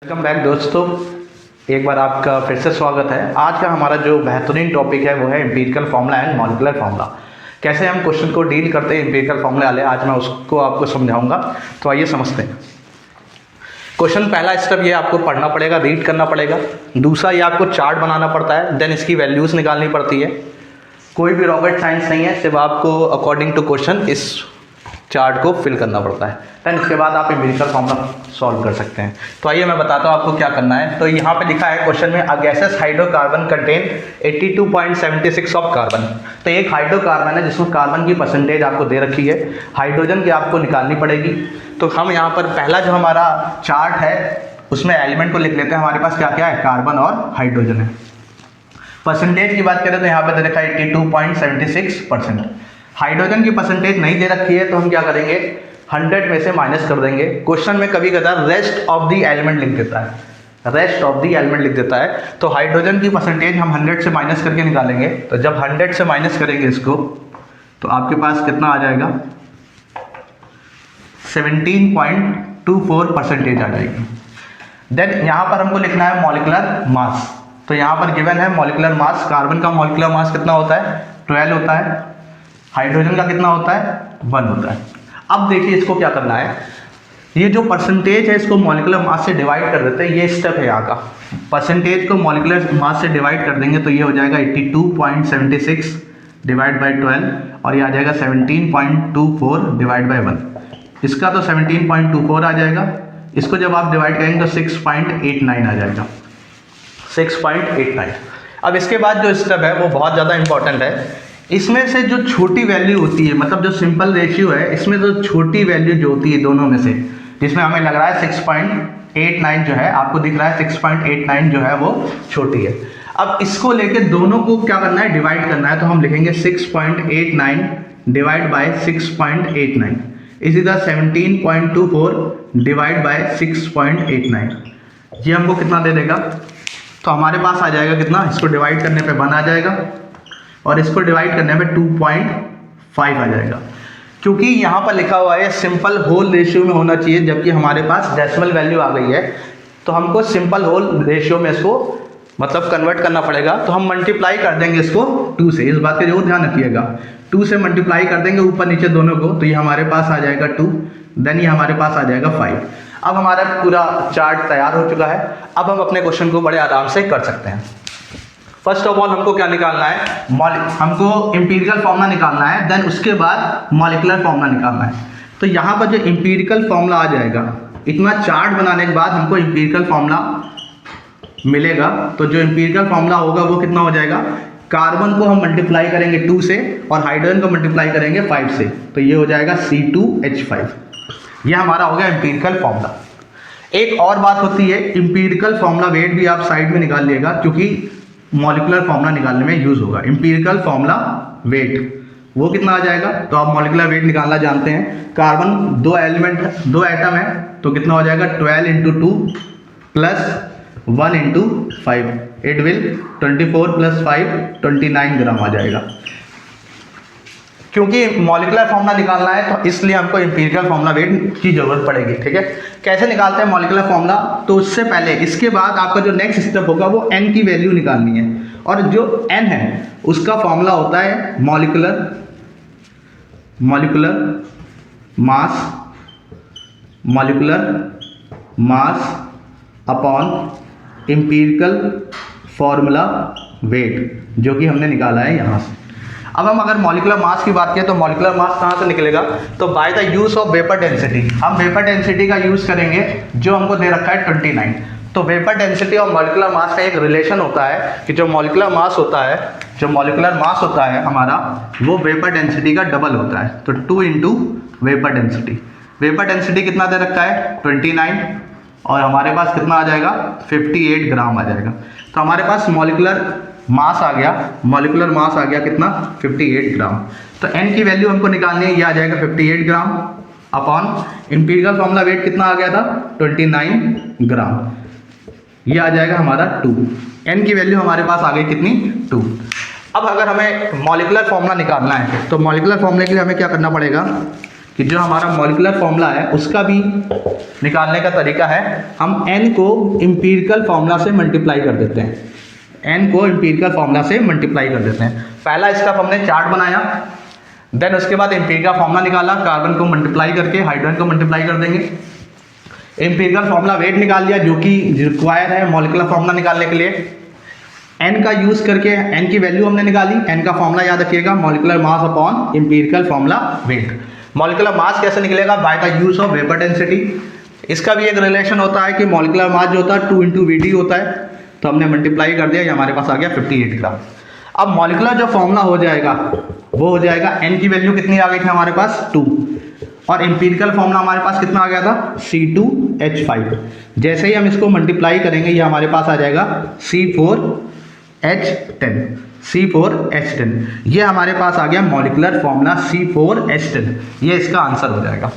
Welcome back दोस्तों, एक बार आपका फिर से स्वागत है। आज का हमारा जो बेहतरीन टॉपिक है वो है empirical formula and molecular formula. कैसे हम क्वेश्चन को डील करते हैं एम्पिरिकल फार्मूला वाले, आज मैं उसको आपको समझाऊंगा। तो आइए समझते हैं। क्वेश्चन पहला स्टेप ये आपको पढ़ना पड़ेगा, रीड करना पड़ेगा। दूसरा ये आपको चार्ट बनाना पड़ता है, देन इसकी वैल्यूज़ निकालनी पड़ती है। कोई भी रॉकेट साइंस नहीं है, सिर्फ आपको अकॉर्डिंग टू क्वेश्चन इस चार्ट को फिल करना पड़ता है। देन इसके बाद आप एम्पिरिकल फार्मूला सॉल्व कर सकते हैं। तो आइए मैं बताता हूँ आपको क्या करना है। तो यहाँ पे लिखा है क्वेश्चन में, a gaseous hydrocarbon contain 82.76 of carbon. तो एक हाइड्रोकार्बन है जिसमें कार्बन की परसेंटेज आपको दे रखी है, हाइड्रोजन की आपको निकालनी पड़ेगी। तो हम यहाँ पर पहला जो हमारा चार्ट है उसमें एलिमेंट को लिख लेते हैं। हमारे पास क्या क्या है, कार्बन और हाइड्रोजन है। परसेंटेज की बात करें तो यहाँ पे दे रखा है 82.76%। हाइड्रोजन की परसेंटेज नहीं दे रखी है तो हम क्या करेंगे, 100 में से माइनस कर देंगे। क्वेश्चन में कभी कभार रेस्ट ऑफ द एलिमेंट लिख देता है, रेस्ट ऑफ द एलिमेंट लिख देता है। तो हाइड्रोजन की परसेंटेज हम 100 से माइनस करके निकालेंगे। तो जब 100 से माइनस करेंगे इसको तो आपके पास कितना आ जाएगा, 17.24 परसेंटेज आ जाएगी। देन यहाँ पर हमको लिखना है मॉलिक्यूलर मास। तो यहाँ पर गिवन है मॉलिक्यूलर मास। कार्बन का मॉलिक्यूलर मास कितना होता है, 12 होता है। हाइड्रोजन का कितना होता है, 1 होता है। अब देखिए इसको क्या करना है, ये जो परसेंटेज है इसको मॉलिक्यूलर मास से डिवाइड कर देते हैं। ये स्टेप है यहाँ का, परसेंटेज को मॉलिक्यूलर मास से डिवाइड कर देंगे तो ये हो जाएगा 82.76 डिवाइड बाई 12 और ये आ जाएगा 17.24 डिवाइड बाई 1। इसका तो 17.24 आ जाएगा, इसको जब आप डिवाइड करेंगे तो 6.89 आ जाएगा, 6.89। अब इसके बाद जो स्टेप है वो बहुत ज़्यादा इंपॉर्टेंट है। इसमें से जो छोटी वैल्यू होती है, मतलब जो सिंपल रेशियो है, इसमें जो छोटी वैल्यू जो होती है दोनों में से, जिसमें हमें लग रहा है 6.89 जो है, आपको दिख रहा है 6.89 जो है वो छोटी है। अब इसको लेके दोनों को क्या करना है, डिवाइड करना है। तो हम लिखेंगे 6.89 divide by 6.89 is equal 17.24 divide by 6.89। ये हमको कितना दे देगा, तो हमारे पास आ जाएगा कितना, इसको डिवाइड करने पे 1 आ जाएगा और इसको डिवाइड करने में 2.5 आ जाएगा। क्योंकि यहाँ पर लिखा हुआ है सिंपल होल रेशियो में होना चाहिए, जबकि हमारे पास डेसिमल वैल्यू आ गई है, तो हमको सिंपल होल रेशियो में इसको मतलब कन्वर्ट करना पड़ेगा। तो हम मल्टीप्लाई कर देंगे इसको 2 से, इस बात का जरूर ध्यान रखिएगा। 2 से मल्टीप्लाई कर देंगे ऊपर नीचे दोनों को, तो ये हमारे पास आ जाएगा 2, देन ये हमारे पास आ जाएगा 5। अब हमारा पूरा चार्ट तैयार हो चुका है। अब हम अपने क्वेश्चन को बड़े आराम से कर सकते हैं। फर्स्ट ऑफ ऑल हमको क्या निकालना है, हमको एम्पिरिकल फार्मूला निकालना है, देन उसके बाद मॉलिक्यूलर फार्मूला निकालना है। तो यहाँ पर जो एम्पिरिकल फार्मूला आ जाएगा, इतना चार्ट बनाने के बाद हमको एम्पिरिकल फार्मूला मिलेगा। तो जो एम्पिरिकल फार्मूला होगा वो कितना हो जाएगा, कार्बन को हम मल्टीप्लाई करेंगे 2 से और हाइड्रोजन को मल्टीप्लाई करेंगे 5 से, तो ये हो जाएगा C2H5। ये हमारा हो गया एम्पिरिकल फार्मूला। एक और बात होती है, एम्पिरिकल फार्मूला वेट भी आप साइड में निकाल लिएगा, क्योंकि मॉलिक्यूलर फार्मूला निकालने में यूज होगा। एम्पिरिकल फार्मूला वेट वो कितना आ जाएगा, तो आप मॉलिक्यूलर वेट निकालना जानते हैं। कार्बन 2 एलिमेंट है, 2 एटम है, तो कितना हो जाएगा 12 × 2 प्लस 1 × 5, इट विल 24 + 5 29 ग्राम आ जाएगा। क्योंकि मॉलिक्यूलर फार्मूला निकालना है तो इसलिए हमको एम्पिरिकल फार्मूला वेट की जरूरत पड़ेगी। ठीक है, कैसे निकालते हैं मॉलिक्यूलर फार्मूला, तो उससे पहले इसके बाद आपका जो नेक्स्ट स्टेप होगा वो n की वैल्यू निकालनी है। और जो n है उसका फार्मूला होता है molecular mass upon empirical formula wait, जो कि हमने निकाला है यहाँ से। अब हम अगर मॉलिक्यूलर मास की बात करें तो मॉलिक्यूलर मास कहाँ से निकलेगा, तो by the use of vapour density. हम वेपर डेंसिटी का यूज करेंगे, जो हमको दे रखा है 29। तो वेपर डेंसिटी और मॉलिक्यूलर मास का एक रिलेशन होता है कि जो मॉलिक्यूलर मास होता है हमारा, वो वेपर डेंसिटी का डबल होता है। तो 2 × वेपर डेंसिटी। वेपर डेंसिटी कितना दे रखा है 29 और हमारे पास कितना आ जाएगा 58 ग्राम आ जाएगा। तो हमारे पास मॉलिक्यूलर मास आ गया कितना 58 ग्राम। तो n की वैल्यू हमको निकालनी है, ये आ जाएगा 58 ग्राम अपॉन एम्पिरिकल फार्मूला वेट कितना आ गया था 29 ग्राम, ये आ जाएगा हमारा 2। n की वैल्यू हमारे पास आ गई कितनी 2। अब अगर हमें मॉलिक्यूलर फार्मूला निकालना है तो मॉलिक्यूलर फार्मूले के लिए हमें क्या करना पड़ेगा कि कि जो हमारा मॉलिक्यूलर फॉर्मूला है उसका भी निकालने का तरीका है, हम n को एम्पिरिकल फॉर्मूला से मल्टीप्लाई कर देते हैं। n को एम्पिरिकल फॉर्मूला से मल्टीप्लाई कर देते हैं। पहला स्टेप हमने चार्ट बनाया, देन उसके बाद एम्पिरिकल फॉर्मूला निकाला, कार्बन को मल्टीप्लाई करके हाइड्रोजन को मल्टीप्लाई कर देंगे। एम्पिरिकल फॉर्मूला वेट निकाल लिया जो कि रिक्वायर है मॉलिक्यूलर फॉर्मूला निकालने के लिए। n का यूज करके n की वैल्यू हमने निकाली। n का फॉर्मूला याद रखिएगा, molecular mass upon empirical formula wait. Molecular mass कैसे निकलेगा? By the use of vapour density. इसका भी एक रिलेशन होता है कि मॉलिक्यूलर मास जो होता है 2 × Vd होता है, तो हमने मल्टीप्लाई कर दिया, ये हमारे पास आ गया 58 ग्राम। अब मॉलिक्यूलर जो फॉर्मूला हो जाएगा वो हो जाएगा, n की वैल्यू कितनी आ गई थी हमारे पास 2, और एम्पिरिकल फॉर्मूला हमारे पास कितना आ गया था C2H5। जैसे ही हम इसको मल्टीप्लाई करेंगे ये हमारे पास आ जाएगा C4H10। C4H10 ये हमारे पास आ गया मॉलिक्यूलर फॉर्मूला C4H10, ये इसका आंसर हो जाएगा।